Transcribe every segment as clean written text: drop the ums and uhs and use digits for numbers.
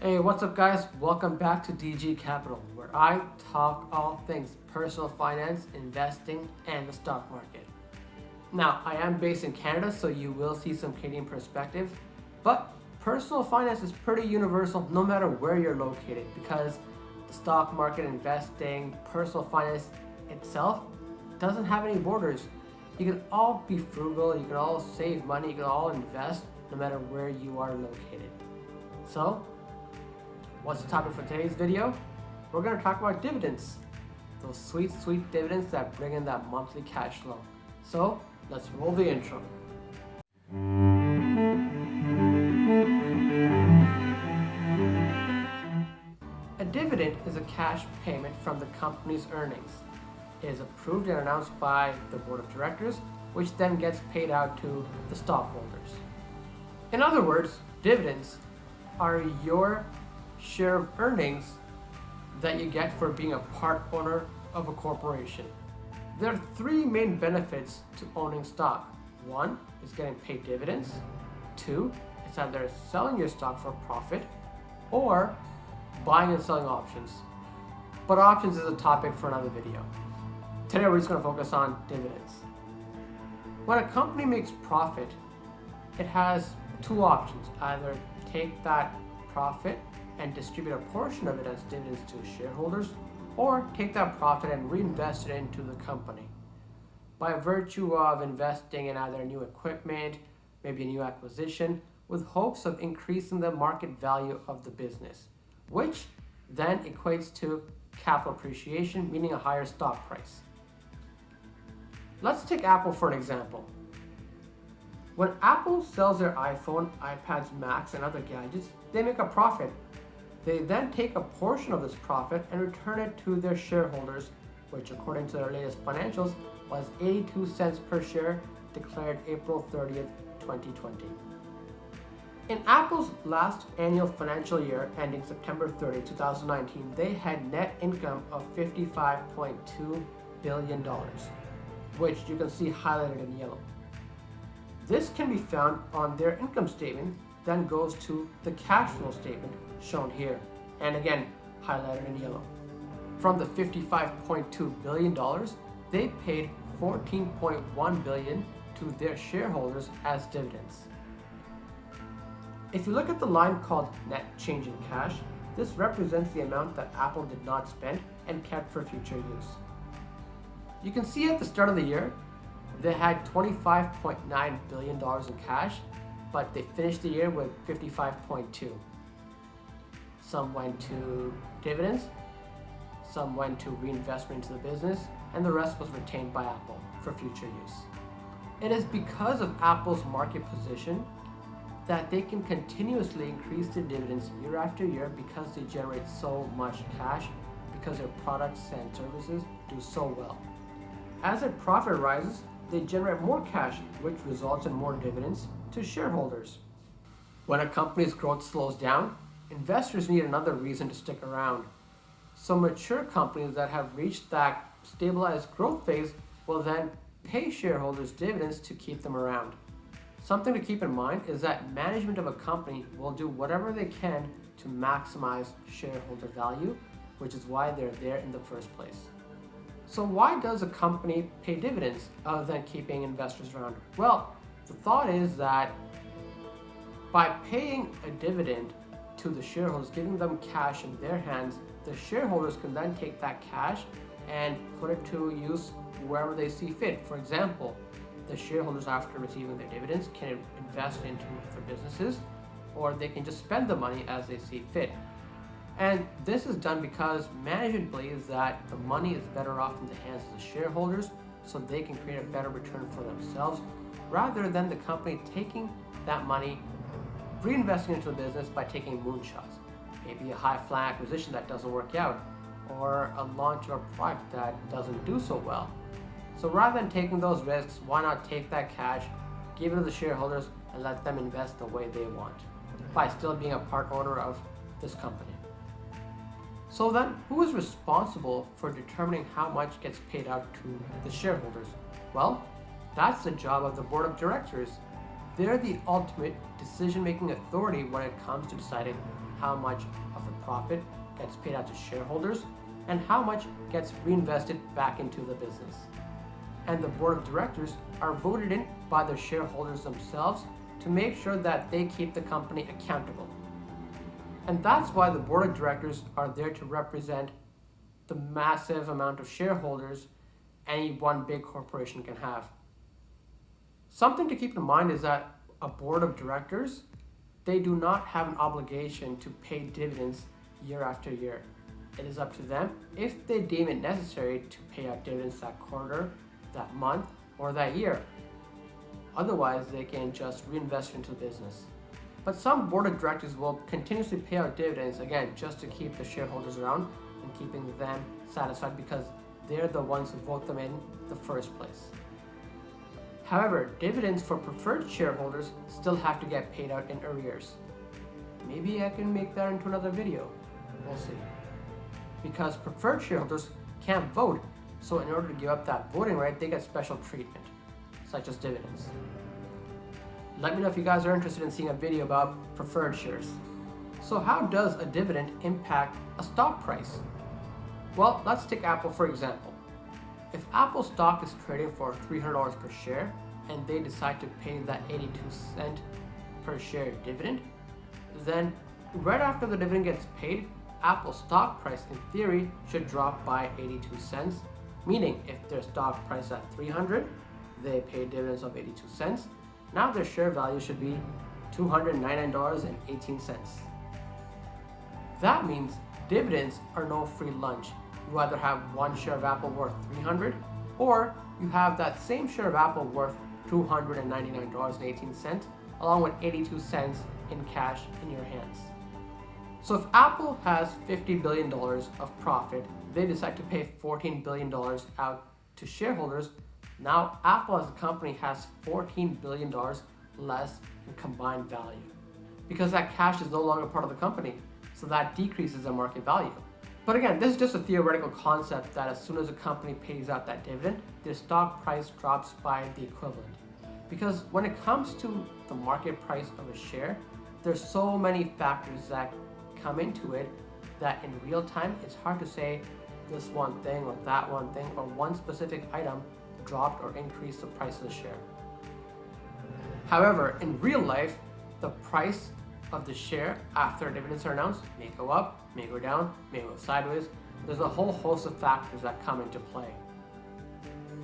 Hey, what's up, guys? Welcome back to DG Capital, where I talk all things personal finance, investing, and the stock market. Now, I am based in Canada, so you will see some Canadian perspective, but personal finance is pretty universal no matter where you're located because the stock market, investing, personal finance itself doesn't have any borders. You can all be frugal, you can all save money, you can all invest no matter where you are located. So, what's the topic for today's video? We're going to talk about dividends. Those sweet, sweet dividends that bring in that monthly cash flow. So let's roll the intro. A dividend is a cash payment from the company's earnings. It is approved and announced by the board of directors, which then gets paid out to the stockholders. In other words, dividends are your share of earnings that you get for being a part owner of a corporation. There are three main benefits to owning stock. One is getting paid dividends. Two, it's either selling your stock for profit or buying and selling options. But options is a topic for another video. Today we're just going to focus on dividends. When a company makes profit, it has two options. Either take that profit and distribute a portion of it as dividends to shareholders, or take that profit and reinvest it into the company. By virtue of investing in either new equipment, maybe a new acquisition, with hopes of increasing the market value of the business, which then equates to capital appreciation, meaning a higher stock price. Let's take Apple for an example. When Apple sells their iPhone, iPads, Macs, and other gadgets, they make a profit. They then take a portion of this profit and return it to their shareholders, which according to their latest financials was 82 cents per share, declared April 30th, 2020. In Apple's last annual financial year ending September 30, 2019, they had net income of $55.2 billion, which you can see highlighted in yellow. This can be found on their income statement, then goes to the cash flow statement shown here, and again highlighted in yellow. From the $55.2 billion, they paid $14.1 billion to their shareholders as dividends. If you look at the line called net change in cash, this represents the amount that Apple did not spend and kept for future use. You can see at the start of the year, they had $25.9 billion in cash, but they finished the year with 55.2. Some went to dividends, some went to reinvestment into the business, and the rest was retained by Apple for future use. It is because of Apple's market position that they can continuously increase their dividends year after year because they generate so much cash, because their products and services do so well. As their profit rises, they generate more cash, which results in more dividends to shareholders. When a company's growth slows down, investors need another reason to stick around. So mature companies that have reached that stabilized growth phase will then pay shareholders dividends to keep them around. Something to keep in mind is that management of a company will do whatever they can to maximize shareholder value, which is why they're there in the first place. So why does a company pay dividends other than keeping investors around? Well, the thought is that by paying a dividend to the shareholders, giving them cash in their hands, the shareholders can then take that cash and put it to use wherever they see fit. For example, the shareholders, after receiving their dividends, can invest into their businesses, or they can just spend the money as they see fit. And this is done because management believes that the money is better off in the hands of the shareholders, so they can create a better return for themselves, rather than the company taking that money, reinvesting into the business by taking moonshots. Maybe a high-flying acquisition that doesn't work out, or a launch or product that doesn't do so well. So rather than taking those risks, why not take that cash, give it to the shareholders, and let them invest the way they want, by still being a part owner of this company. So then, who is responsible for determining how much gets paid out to the shareholders? Well, that's the job of the board of directors. They're the ultimate decision-making authority when it comes to deciding how much of the profit gets paid out to shareholders and how much gets reinvested back into the business. And the board of directors are voted in by the shareholders themselves to make sure that they keep the company accountable. And that's why the board of directors are there to represent the massive amount of shareholders any one big corporation can have. Something to keep in mind is that a board of directors, they do not have an obligation to pay dividends year after year. It is up to them if they deem it necessary to pay out dividends that quarter, that month, or that year. Otherwise, they can just reinvest into the business. But some board of directors will continuously pay out dividends, again, just to keep the shareholders around and keeping them satisfied because they're the ones who vote them in the first place. However, dividends for preferred shareholders still have to get paid out in arrears. Maybe I can make that into another video. We'll see. Because preferred shareholders can't vote, so in order to give up that voting right, they get special treatment, such as dividends. Let me know if you guys are interested in seeing a video about preferred shares. So how does a dividend impact a stock price? Well, let's take Apple for example. If Apple stock is trading for $300 per share and they decide to pay that 82-cent per share dividend, then right after the dividend gets paid, Apple's stock price in theory should drop by 82 cents, meaning if their stock price at 300, they pay dividends of 82 cents, now their share value should be $299.18. That means dividends are no free lunch. You either have one share of Apple worth 300 or you have that same share of Apple worth $299.18 along with 82 cents in cash in your hands. So if Apple has $50 billion of profit, they decide to pay $14 billion out to shareholders. Now Apple as a company has $14 billion less in combined value because that cash is no longer part of the company, so that decreases their market value. But again, this is just a theoretical concept that as soon as a company pays out that dividend, their stock price drops by the equivalent. Because when it comes to the market price of a share, there's so many factors that come into it that in real time, it's hard to say this one thing or that one thing or one specific item dropped or increased the price of the share. However, in real life, the price of the share after dividends are announced may go up, may go down, may go sideways. There's a whole host of factors that come into play.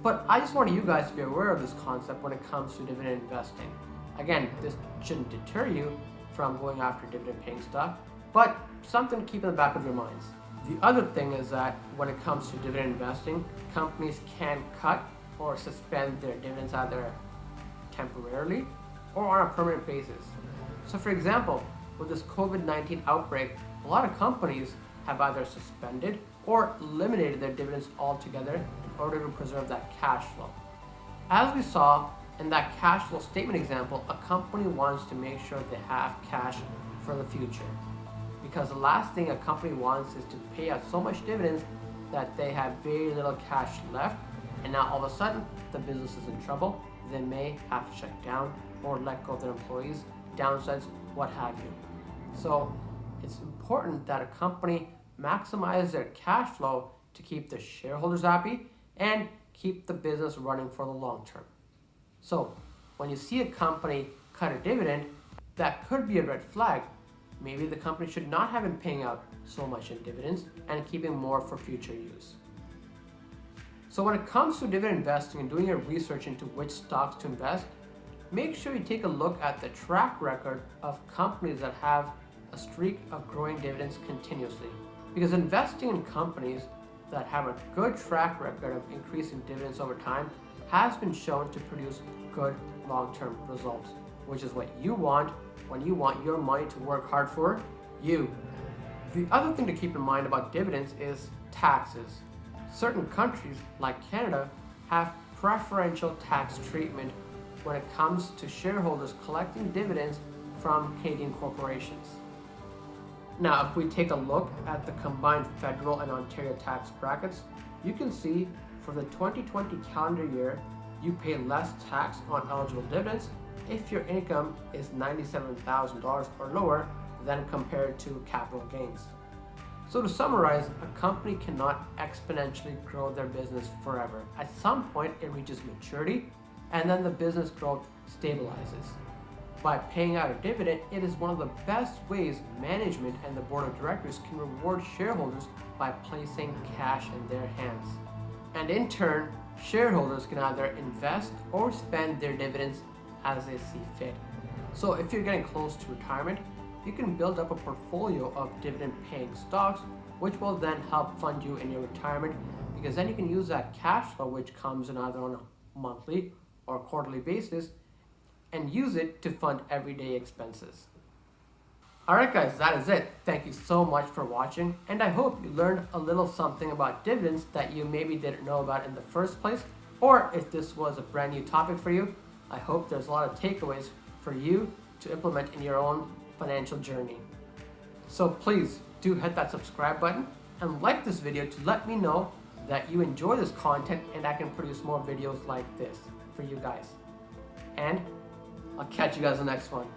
But I just want you guys to be aware of this concept when it comes to dividend investing. Again, this shouldn't deter you from going after dividend paying stock, but something to keep in the back of your minds. The other thing is that when it comes to dividend investing, companies can cut or suspend their dividends either temporarily or on a permanent basis. So for example, with this COVID-19 outbreak, a lot of companies have either suspended or eliminated their dividends altogether in order to preserve that cash flow. As we saw in that cash flow statement example, a company wants to make sure they have cash for the future. Because the last thing a company wants is to pay out so much dividends that they have very little cash left, and now all of a sudden the business is in trouble. They may have to shut down or let go of their employees, downsides, what have you. So it's important that a company maximize their cash flow to keep their shareholders happy and keep the business running for the long term. So when you see a company cut a dividend, that could be a red flag. Maybe the company should not have been paying out so much in dividends and keeping more for future use. So when it comes to dividend investing and doing your research into which stocks to invest, make sure you take a look at the track record of companies that have a streak of growing dividends continuously. Because investing in companies that have a good track record of increasing dividends over time has been shown to produce good long-term results, which is what you want when you want your money to work hard for you. The other thing to keep in mind about dividends is taxes. Certain countries, like Canada, have preferential tax treatment when it comes to shareholders collecting dividends from Canadian corporations. Now, if we take a look at the combined federal and Ontario tax brackets, you can see for the 2020 calendar year, you pay less tax on eligible dividends if your income is $97,000 or lower than compared to capital gains. So to summarize, a company cannot exponentially grow their business forever. At some point it reaches maturity and then the business growth stabilizes. By paying out a dividend, it is one of the best ways management and the board of directors can reward shareholders by placing cash in their hands. And in turn, shareholders can either invest or spend their dividends as they see fit. So if you're getting close to retirement, you can build up a portfolio of dividend-paying stocks, which will then help fund you in your retirement, because then you can use that cash flow, which comes in either on a monthly or quarterly basis, and use it to fund everyday expenses. Alright guys, that is it. Thank you so much for watching, and I hope you learned a little something about dividends that you maybe didn't know about in the first place, or if this was a brand new topic for you, I hope there's a lot of takeaways for you to implement in your own financial journey. So please do hit that subscribe button and like this video to let me know that you enjoy this content and I can produce more videos like this for you guys. And I'll catch you guys in the next one.